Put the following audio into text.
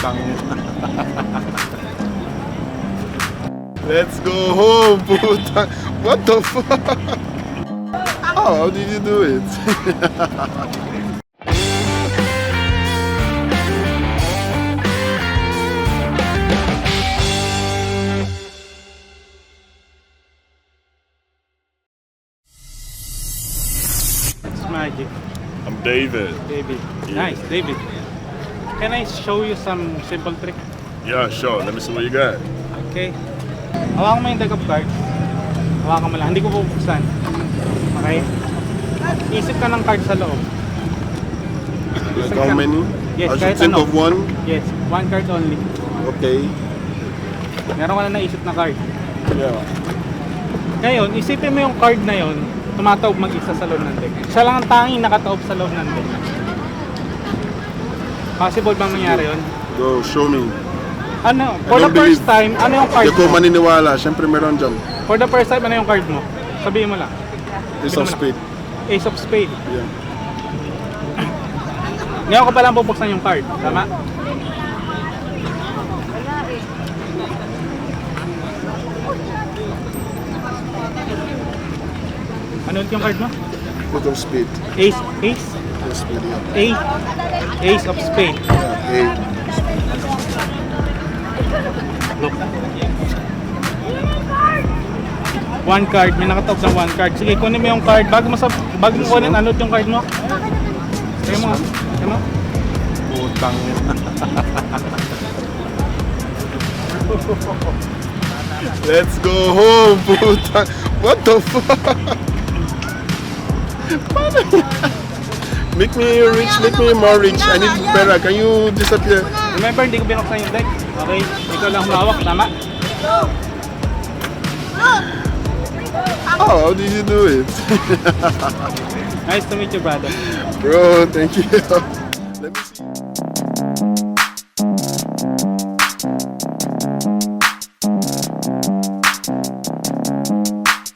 Putang. Let's go home, putang. What the fuck? How did you do it? Magic. I'm David. David. Yeah. Nice, David. Can I show you some simple trick? Yeah, sure. Let me see what you got. Okay. Hawakan mo yung deck of cards. Hawakan mo lang. Hindi ko bubuksan. Okay? Isip ka ng card sa loob. Like how many? Yes, I should kahit think ano. of one. Yes, one card only. Okay. Meron ka na naisip na card. Yeah. Ngayon, isipin mo yung card na yon, tumataob mag-isa sa loob ng deck. Siya lang ang tanging nakataob sa loob ng deck. Possible bang mangyari yun? Go, show me. Ano, for the don't first believe. time, ano yung card Hindi ko mo? maniniwala. Siyempre meron dyan. For the first time, ano yung card mo? Sabihin mo lang. Ace of spade. Ace of spade. Yeah. Ngayon ko palang bubuksan yung card. Tama? Ano ulit yung card mo? Ace of spade. Ace. Ace? Ace of spade, yeah. Ace of spade. Yeah, eight. Look. One card. May nakataob ng one card. Sige, kunin mo yung card. Bago mo kunin, ano yung card mo? Kaya mo nga. Kaya mo? Putang. Let's go home, putang. What the fuck? Make me rich, make me more rich. I need pera. Can you disappear? Remember, hindi ko binuksan yung deck. Okay? Ikaw lang humawak. Tama? How did you do it? Nice to meet you, brother. Bro, thank you. Let me see.